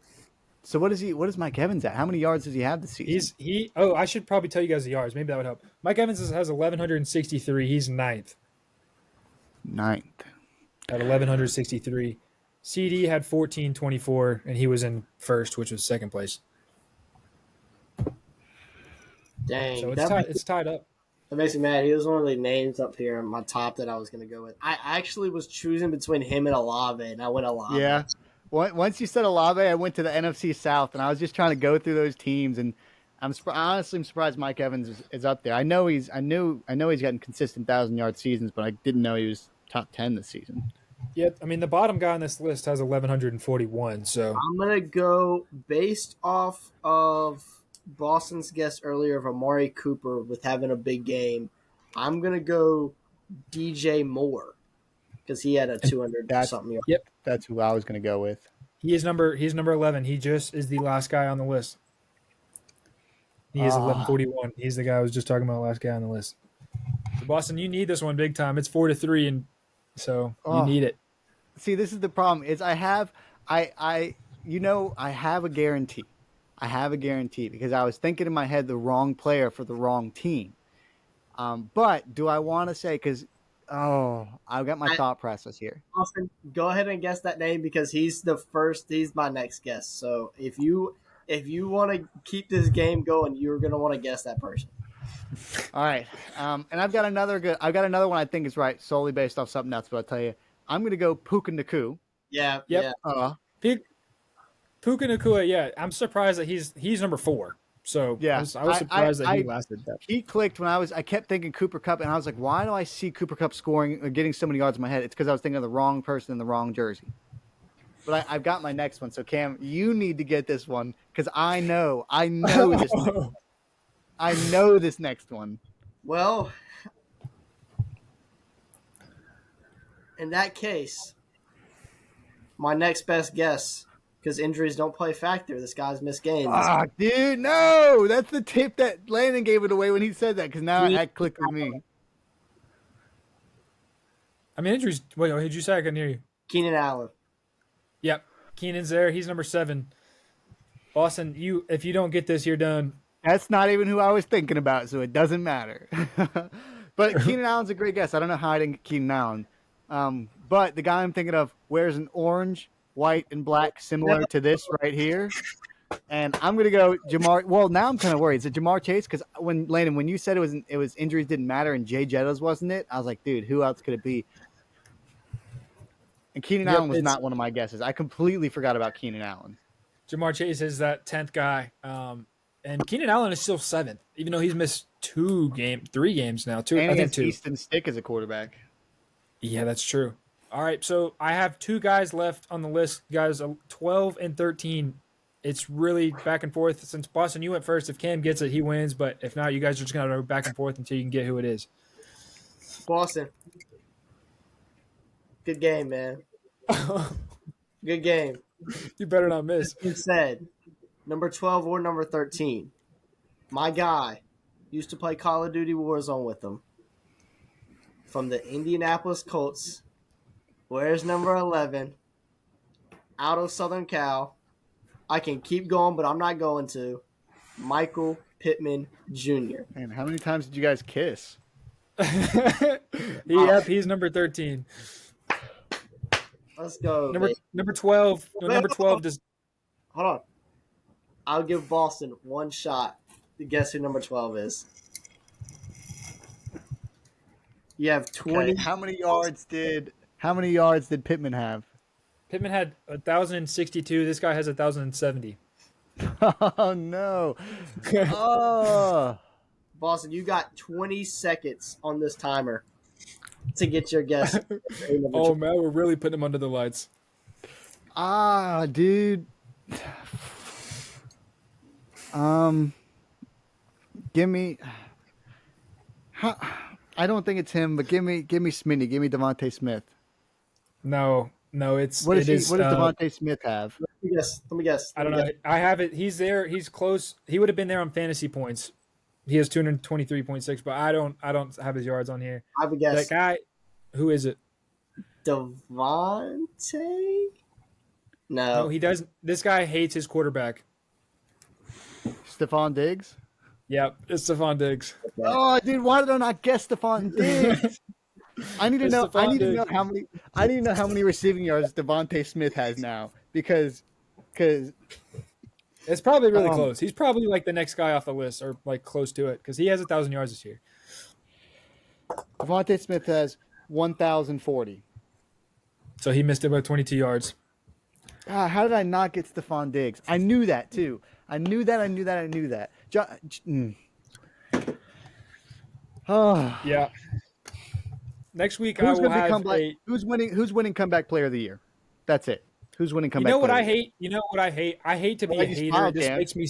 So what is Mike Evans at? How many yards does he have this season? I should probably tell you guys the yards. Maybe that would help. Mike Evans has 1,163. He's 9th. 9th. At 1,163. CD had 1,424, and he was in first, which was second place. Dang. So it's tied up. That makes me mad. He was one of the names up here on my top that I was going to go with. I actually was choosing between him and Olave, and I went Olave. Yeah. Once you said Olave, I went to the NFC South, and I was just trying to go through those teams, and I'm surprised Mike Evans is up there. I know he's gotten consistent 1,000-yard seasons, but I didn't know he was top 10 this season. Yeah, I mean the bottom guy on this list has 1,141. So I'm gonna go based off of Boston's guess earlier of Amari Cooper with having a big game. I'm gonna go DJ Moore because he had a 200 something yard. Yep, that's who I was going to go with. He's number 11. He just is the last guy on the list. He is 1141. He's the guy I was just talking about, last guy on the list. So Boston, you need this one big time. It's 4-3, and so you need it. See, this is the problem. Is I have a guarantee. I have a guarantee because I was thinking in my head the wrong player for the wrong team. But do I want to say because I've got my thought process here. Austin, go ahead and guess that name because he's my next guess. So if you want to keep this game going, you're going to want to guess that person. All right. And I've got another one I think is right solely based off something else, but I'll tell you. I'm going to go Puka Nacua. Yeah. Yep. Yeah. Puka Nacua, yeah. I'm surprised that he's number 4. So yeah, I was surprised that he lasted that. He clicked when I kept thinking Cooper Kupp, and I was like, why do I see Cooper Kupp scoring or getting so many yards in my head? It's because I was thinking of the wrong person in the wrong jersey. But I've got my next one. So Cam, you need to get this one because I know this. I know this next one. Well, in that case, my next best guess, because injuries don't play a factor. This guy's missed games. Dude, no! That's the tip that Landon gave it away when he said that, because now that clicked with me. I mean, injuries. Wait, did you say? I couldn't hear you. Keenan Allen. Yep, Keenan's there. He's number 7. Boston, if you don't get this, you're done. That's not even who I was thinking about, so it doesn't matter. But Keenan Allen's a great guess. I don't know how I didn't get Keenan Allen. But the guy I'm thinking of wears an orange, white, and black similar to this right here. And I'm going to go Jamar. Well, now I'm kind of worried. Is it Jamar Chase? Because when you said it was injuries didn't matter and Jay Jettas wasn't it? I was like, dude, who else could it be? And Keenan Allen was not one of my guesses. I completely forgot about Keenan Allen. Jamar Chase is that 10th guy. And Keenan Allen is still 7th, even though he's missed 3 games now. 2, and I think 2. Easton Stick as a quarterback. Yeah, that's true. All right, so I have 2 guys left on the list, guys, 12 and 13. It's really back and forth. Since Boston, you went first. If Cam gets it, he wins. But if not, you guys are just going to go back and forth until you can get who it is. Boston. Good game, man. Good game. You better not miss. You said number 12 or number 13. My guy used to play Call of Duty Warzone with them. From the Indianapolis Colts. Where's number 11? Out of Southern Cal. I can keep going, but I'm not going to. Michael Pittman Jr. Man, how many times did you guys kiss? He's number 13. Let's go, Number baby. number 12. No, number 12 does. Hold on. I'll give Boston one shot to guess who number 12 is. You have 20. Okay, How many yards did Pittman have? Pittman had 1,062. This guy has 1,070. Oh no! Oh, Boston, you got 20 seconds on this timer to get your guess. Oh man, we're really putting him under the lights. Dude. Give me. I don't think it's him, but give me Smitty. Give me Devontae Smith. No, What does Devontae Smith have? Let me guess. I don't know. I have it. He's there. He's close. He would have been there on fantasy points. He has 223.6, but I don't have his yards on here. I have a guess. That guy, who is it? Devontae? No, he doesn't. This guy hates his quarterback. Stephon Diggs? Yep, it's Stephon Diggs. Oh, dude, why did I not guess Stephon Diggs? I need to know how many receiving yards Devontae Smith has now because It's probably really close. He's probably like the next guy off the list or like close to it because he has 1,000 yards this year. Devontae Smith has 1,040. So he missed it by 22 yards. How did I not get Stephon Diggs? I knew that too. I knew that. Oh. Yeah. Next week I will have Who's winning comeback player of the year? That's it. Who's winning comeback? You know what player I hate? You know what I hate? I hate to be a hater. Smile, This Cam? makes me.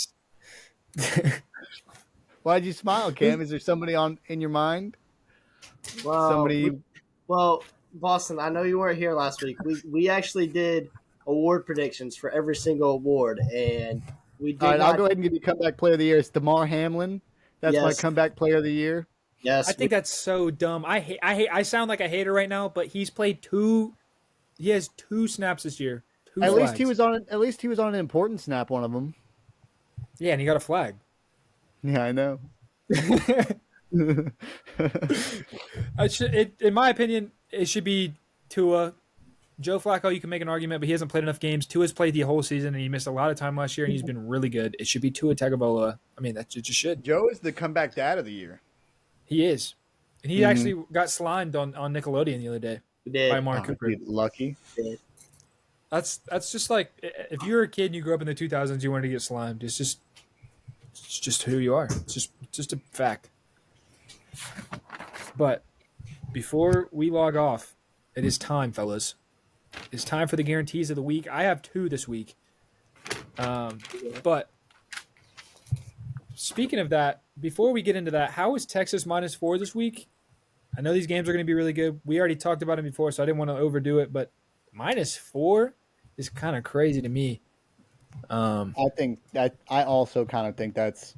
Why'd you smile, Cam? Is there somebody in your mind? Well, Boston, I know you weren't here last week. We actually did award predictions for every single award, and we did. All right, I'll go ahead and give you comeback player of the year. It's DeMar Hamlin. That's my comeback player of the year. Yes, I think that's so dumb. I sound like a hater right now, but he's played two. He has 2 snaps this year. At least he was on an important snap. One of them. Yeah, and he got a flag. Yeah, I know. In my opinion, it should be Tua. Joe Flacco, you can make an argument, but he hasn't played enough games. Tua's played the whole season, and he missed a lot of time last year, and he's been really good. It should be Tua Tagovailoa. I mean, it just should. Joe is the comeback dad of the year. He is. And he actually got slimed on Nickelodeon the other day by Mark Cooper. Lucky. That's just like, if you're a kid and you grew up in the 2000s, you wanted to get slimed. It's just who you are. It's just a fact. But before we log off, it is time, fellas. It's time for the guarantees of the week. I have 2 this week. But speaking of that, before we get into that, how is Texas -4 this week? I know these games are going to be really good. We already talked about it before, so I didn't want to overdo it, but -4 is kind of crazy to me. I also kind of think that's.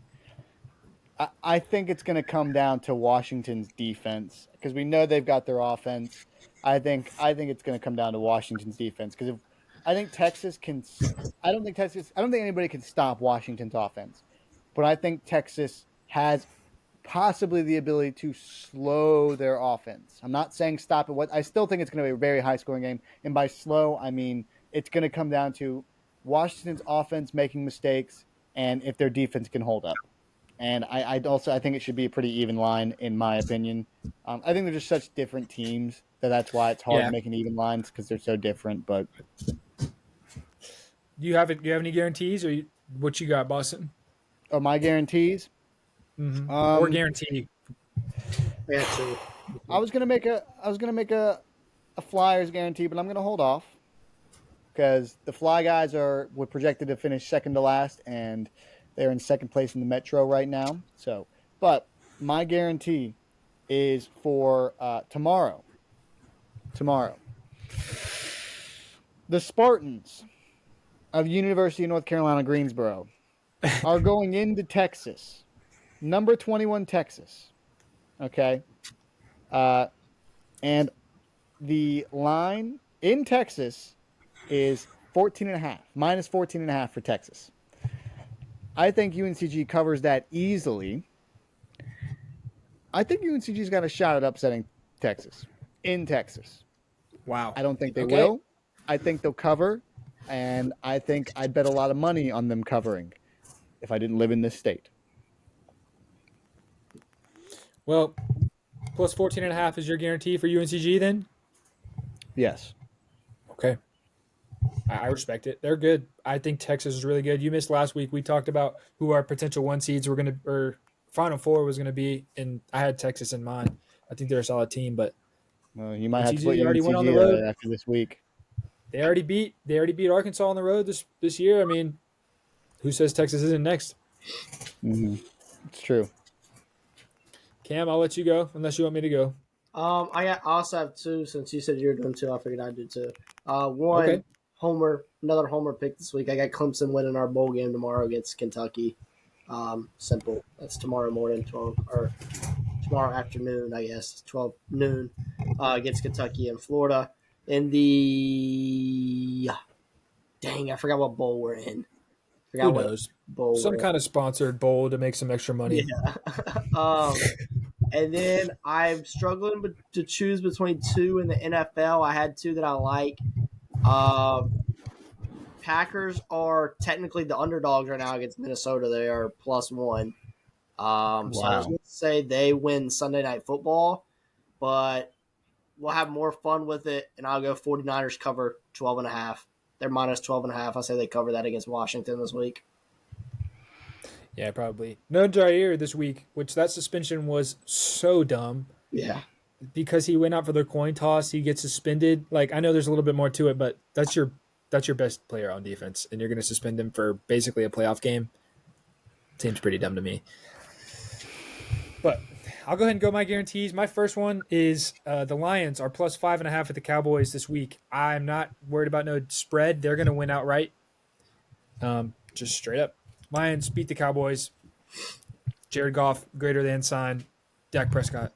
I think it's going to come down to Washington's defense because we know they've got their offense. I think it's going to come down to Washington's defense because I don't think anybody can stop Washington's offense, but I think Texas has possibly the ability to slow their offense. I'm not saying stop it. I still think it's going to be a very high scoring game, and by slow I mean it's going to come down to Washington's offense making mistakes and if their defense can hold up. And I think it should be a pretty even line, in my opinion. I think they're just such different teams that's why it's hard making even lines because they're so different. But do you have any guarantees, or what you got, Boston? Oh, my guarantees? Mm-hmm. Or guarantee? I was gonna make a Flyers guarantee, but I'm gonna hold off because the Fly guys were projected to finish second to last, and they're in second place in the Metro right now. So, but my guarantee is for tomorrow. Tomorrow, the Spartans of University of North Carolina, Greensboro, are going into Texas, number 21 Texas. Okay, and the line in Texas is 14.5, minus 14.5 for Texas. I think UNCG covers that easily. I think UNCG's got a shot at upsetting Texas in Texas. Wow. I don't think they will. I think they'll cover, and I think I'd bet a lot of money on them covering if I didn't live in this state. Well, plus 14.5 is your guarantee for UNCG then? Yes. Okay. I respect it. They're good. I think Texas is really good. You missed last week. We talked about who our potential 1 seeds were going to, or Final Four was going to be, and I had Texas in mind. I think they're a solid team, but well, you might have to put already went on the UNCG road after this week. They already beat Arkansas on the road this year. I mean, who says Texas isn't next? Mm-hmm. It's true. Cam, I'll let you go unless you want me to go. I also have 2 since you said you were doing 2. I figured I'd do 2. One Okay. another homer pick this week. I got Clemson winning our bowl game tomorrow against Kentucky. Simple. That's tomorrow morning, tomorrow afternoon, I guess, 12 noon, against Kentucky and Florida. In the I forgot what bowl we're in. Who knows? Some kind of sponsored bowl to make some extra money. Yeah. And then I'm struggling to choose between 2 in the NFL. I had 2 that I like. Packers are technically the underdogs right now against Minnesota. They are +1. So I was going to say they win Sunday Night Football, but we'll have more fun with it, and I'll go 49ers cover 12.5. They're minus 12.5. I say they cover that against Washington this week. Yeah, probably. No Jair this week, which that suspension was so dumb. Yeah. Because he went out for the coin toss, he gets suspended. Like, I know there's a little bit more to it, but that's your best player on defense, and you're going to suspend him for basically a playoff game. Seems pretty dumb to me. But I'll go ahead and go my guarantees. My first one is the Lions are plus 5.5 at the Cowboys this week. I'm not worried about no spread. They're going to win outright. Just straight up. Lions beat the Cowboys. Jared Goff, greater than sign. Dak Prescott.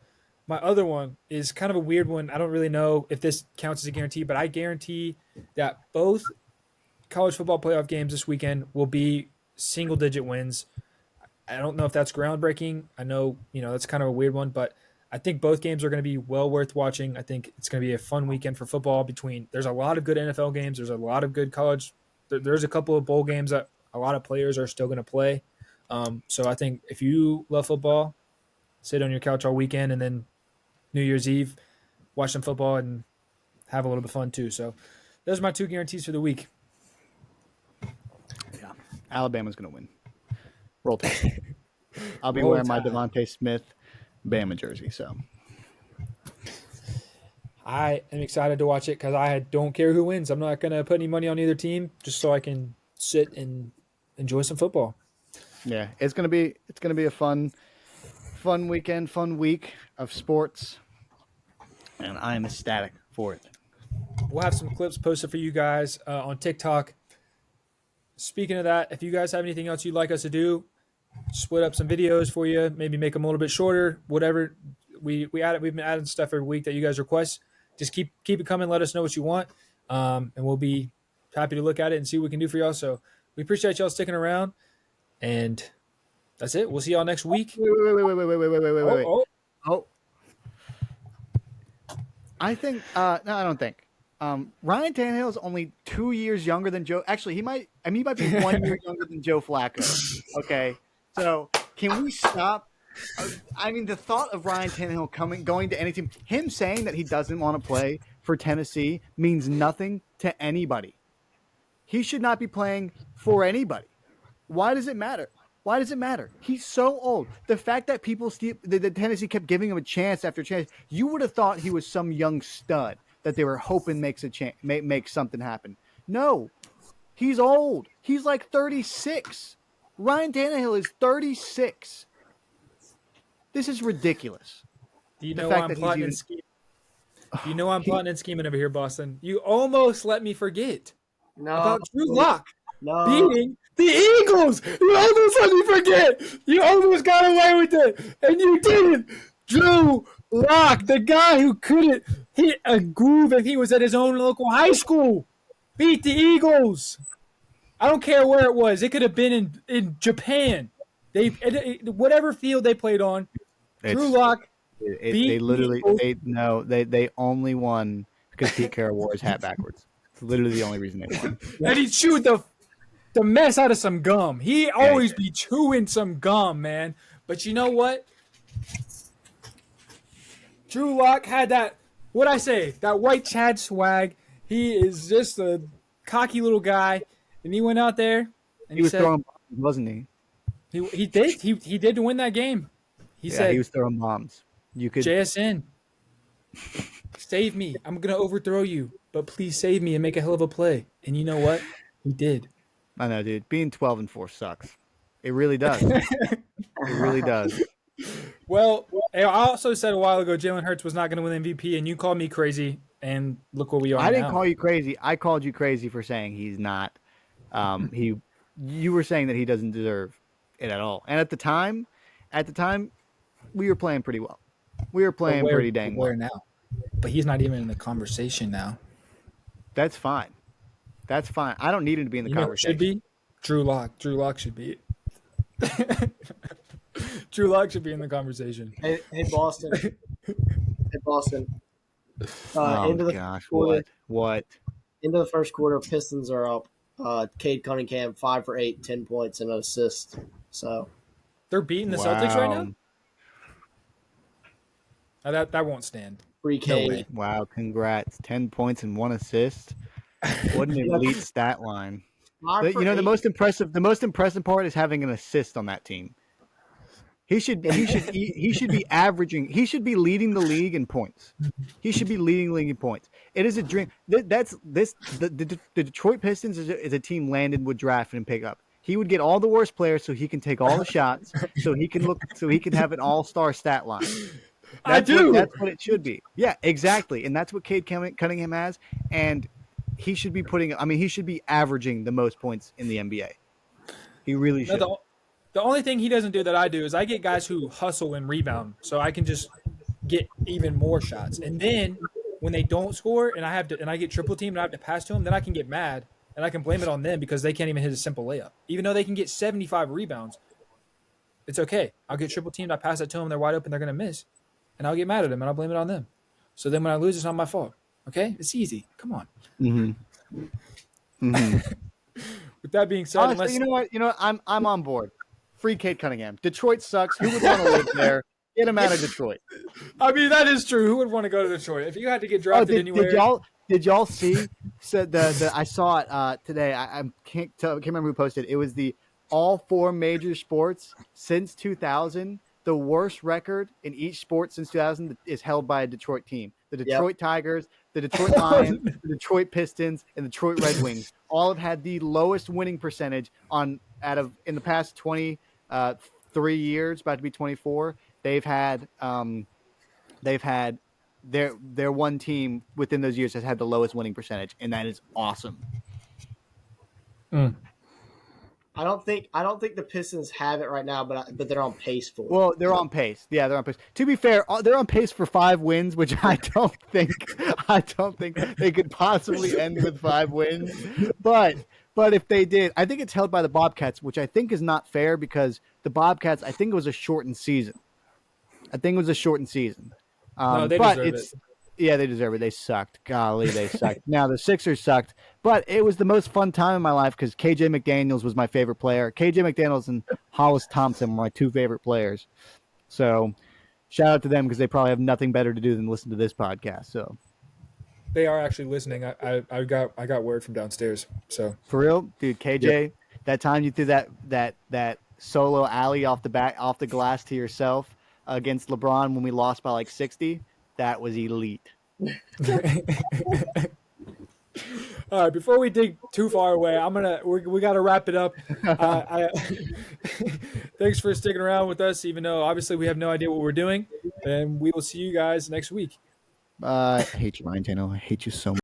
My other one is kind of a weird one. I don't really know if this counts as a guarantee, but I guarantee that both college football playoff games this weekend will be single-digit wins. I don't know if that's groundbreaking. I know, that's kind of a weird one, but I think both games are going to be well worth watching. I think it's going to be a fun weekend for football. There's a lot of good NFL games. There's a lot of good college. There's a couple of bowl games that a lot of players are still going to play. So I think if you love football, sit on your couch all weekend and then New Year's Eve, watch some football and have a little bit of fun too. So those are my 2 guarantees for the week. Yeah, Alabama's going to win. Roll Tide. I'll be wearing my Devontae Smith Bama jersey. So I am excited to watch it because I don't care who wins. I'm not going to put any money on either team just so I can sit and enjoy some football. Yeah, it's gonna be a fun weekend, fun week of sports, and I am ecstatic for it. We'll have some clips posted for you guys on TikTok. Speaking of that, if you guys have anything else you'd like us to do, split up some videos for you, maybe make them a little bit shorter, whatever. We've been adding stuff every week that you guys request. Just keep it coming. Let us know what you want, and we'll be happy to look at it and see what we can do for y'all. So we appreciate y'all sticking around, and that's it. We'll see y'all next week. Wait. Oh. I think no, I don't think. Ryan Tannehill is only 2 years younger than Joe. Actually, he might be 1 year younger than Joe Flacco. Okay, so can we stop? The thought of Ryan Tannehill going to any team, him saying that he doesn't want to play for Tennessee means nothing to anybody. He should not be playing for anybody. Why does it matter? He's so old. The fact that the Tennessee kept giving him a chance after chance, you would have thought he was some young stud that they were hoping makes something happen. No, he's old. He's like 36. Ryan Tannehill is 36. This is ridiculous. Do you know why I'm plotting and scheming? Do you know why I'm plotting and scheming over here, Boston? You almost let me forget about Drew Lock beating the Eagles. You almost let me forget. You almost got away with it, and you didn't. Drew Lock, the guy who couldn't hit a groove if he was at his own local high school. beat the Eagles. I don't care where it was. It could have been in Japan. Whatever field they played on, Drew Lock beat They literally the Eagles. they only won because Pete Carroll wore his hat backwards. It's literally the only reason they won. And he chewed the mess out of some gum. He always be chewing some gum, man. But you know what? Drew Lock had that, what'd I say, that white Chad swag. He is just a cocky little guy. And he went out there and He was said, throwing bombs, wasn't he? he did. He did to win that game. He said, he was throwing bombs. You could JSN, save me. I'm going to overthrow you, but please save me and make a hell of a play. And you know what? He did. I know, dude. Being 12-4 sucks. It really does. It really does. Well, I also said a while ago Jalen Hurts was not going to win MVP, and you called me crazy, and look where we are now. I didn't call you crazy. I called you crazy for saying he's not. You were saying that he doesn't deserve it at all. And at the time, we were playing pretty well. We were playing pretty dang well. Where now? But he's not even in the conversation now. That's fine. That's fine. I don't need him to be in the conversation. Should be Drew Lock. Drew Lock should be. Drew Lock should be in the conversation. Hey, Boston. Hey, Boston. Oh gosh, what? Into the first quarter, Pistons are up. Cade Cunningham 5 for 8, 10 points and an assist. So they're beating the Celtics right now. That won't stand. Free Cade. No way. Wow, congrats. 10 points and 1 assist. What an elite stat line. You know, the most impressive part is having an assist on that team. He should be averaging. He should be leading the league in points. He should be leading the league in points. It is a dream. The Detroit Pistons is a team Landon would draft and pick up. He would get all the worst players so he can take all the shots, so he can have an all-star stat line. That's what it should be. Yeah, exactly. And that's what Cade Cunningham has. And he should be averaging the most points in the NBA. He really should. The only thing he doesn't do that I do is I get guys who hustle and rebound, so I can just get even more shots. And then when they don't score and I get triple teamed and I have to pass to them, then I can get mad and I can blame it on them because they can't even hit a simple layup. Even though they can get 75 rebounds, it's okay. I'll get triple teamed, I pass it to them, they're wide open, they're gonna miss, and I'll get mad at them and I'll blame it on them. So then when I lose, it's not my fault. Okay, it's easy. Come on. Mm-hmm. Mm-hmm. With that being said, honestly, you know what? I'm on board. Free Cade Cunningham. Detroit sucks. Who would want to live there? Get him out of Detroit. I mean, that is true. Who would want to go to Detroit if you had to get drafted anywhere? Did y'all see? So I saw it today. I can't remember who posted. It was the all 4 major sports since 2000. The worst record in each sport since 2000 is held by a Detroit team. The Detroit Tigers, the Detroit Lions, the Detroit Pistons, and the Detroit Red Wings all have had the lowest winning percentage in the past 23 years, about to be 24. They've had their one team within those years has had the lowest winning percentage, and that is awesome. I don't think the Pistons have it right now, but they're on pace for it. Well, they're on pace. Yeah, they're on pace. To be fair, they're on pace for 5 wins, which I don't think they could possibly end with 5 wins. But if they did, I think it's held by the Bobcats, which I think is not fair because the Bobcats, I think it was a shortened season. No, they deserve it. Yeah, they deserve it. They sucked. Golly, they sucked. Now, the Sixers sucked, but it was the most fun time in my life because KJ McDaniels was my favorite player. KJ McDaniels and Hollis Thompson were my 2 favorite players. So, shout out to them because they probably have nothing better to do than listen to this podcast. So, they are actually listening. I got word from downstairs. So for real, dude, KJ, that time you threw that solo alley off the glass to yourself against LeBron when we lost by like 60. That was elite. All right, before we dig too far away, we got to wrap it up. Thanks for sticking around with us, even though obviously we have no idea what we're doing, and we will see you guys next week. I hate you, Ryan Tannehill. I hate you so much.